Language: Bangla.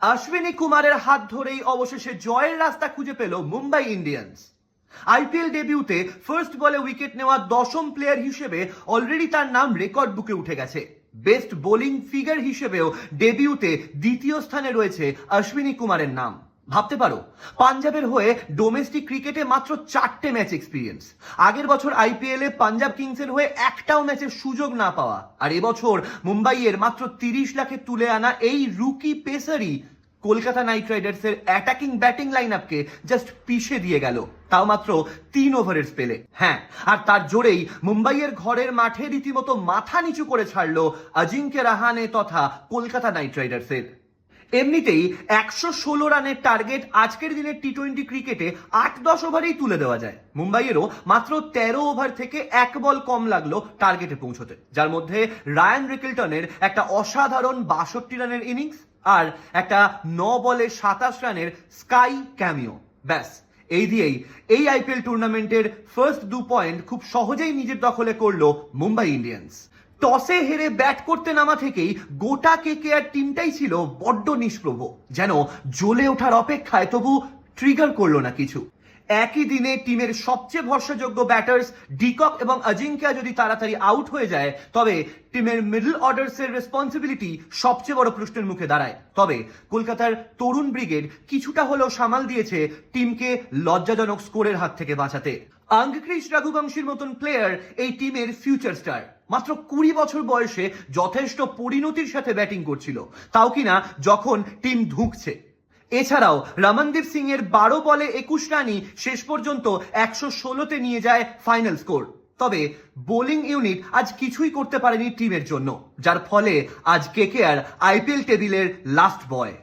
অশ্বিনী কুমারের হাত ধরেই অবশেষে জয়ের রাস্তা খুঁজে পেল মুম্বাই ইন্ডিয়ান্স। আইপিএল ডেবিউতে ফার্স্ট বলে উইকেট নেওয়া দশম প্লেয়ার হিসেবে অলরেডি তার নাম রেকর্ড বুকে উঠে গেছে। বেস্ট বোলিং ফিগার হিসেবেও ডেবিউতে দ্বিতীয় স্থানে রয়েছে অশ্বিনী কুমারের নাম। ভাবতে পারো, পাঞ্জাবের হয়ে ডোমেস্টিক ক্রিকেটে মাত্র 4টে ম্যাচ এক্সপিরিয়েন্স, আগের বছর আইপিএল এ পাঞ্জাব কিংসের হয়ে একটাও ম্যাচের সুযোগ না পাওয়া, আর এবছর মুম্বাইয়ের মাত্র 30 লাখে তুলে আনা এই রুকি পেসারই কলকাতা নাইট রাইডার্সের অ্যাটাকিং ব্যাটিং লাইন আপকে জাস্ট পিষে দিয়ে গেল, তাও মাত্র 3 ওভারের স্পেলে। হ্যাঁ, আর তার জোরেই মুম্বাইয়ের ঘরের মাঠে রীতিমতো মাথা নিচু করে ছাড়লো অজিঙ্ক্য রাহানে তথা কলকাতা নাইট রাইডার্সের। এমনিতেই 116 রানের টার্গেট আজকের দিনের টি-20 ক্রিকেটে 8-10 ওভারেই তুলে দেওয়া যায়। মুম্বাইয়েরও মাত্র 13 ওভার থেকে 1 বল কম লাগলো টার্গেটে পৌঁছতে, যার মধ্যে রায়ান রিকেলটনের একটা অসাধারণ 62 রানের ইনিংস আর একটা 9 বলে 27 রানের স্কাই ক্যামিও। ব্যাস, এই দিয়েই এই আইপিএল টুর্নামেন্টের ফার্স্ট 2 পয়েন্ট খুব সহজেই নিজের দখলে করলো মুম্বাই ইন্ডিয়ান্স। টসে হেরে ব্যাট করতে নামা থেকেই গোটা কেকেআর টিমটাই ছিল বড্ড নিষ্প্রভ, যেন জ্বলে ওঠার অপেক্ষায়, তবু ট্রিগার করলো না কিছু। একই দিনে টিমের সবচেয়ে ভরসাযোগ্য ব্যাটার্স ডিকক এবং অজিঙ্ক্য যদি তাড়াতাড়ি আউট হয়ে যায়, তবে টিমের মিডল অর্ডার্সের রেসপন্সিবিলিটি সবচেয়ে বড় প্রশ্নের মুখে দাঁড়ায়। তবে কলকাতার তরুণ ব্রিগেড কিছুটা হলেও সামাল দিয়েছে টিমকে লজ্জাজনক স্কোরের হাত থেকে বাঁচাতে। অঙ্কৃশ রঘুবংশীর মতন প্লেয়ার এই টিমের ফিউচার স্টার, মাত্র 20 বছর বয়সে যথেষ্ট পরিণতির সাথে ব্যাটিং করছিল, তাও কিনা যখন টিম ধুঁকছে। এছাড়াও রমনদীপ সিং এর 12 বলে 21 রানই শেষ পর্যন্ত 116তে নিয়ে যায় ফাইনাল স্কোর। তবে বোলিং ইউনিট আজ কিছুই করতে পারেনি টিমের জন্য, যার ফলে আজ কেকেআর আইপিএল টেবিলের লাস্ট বয়।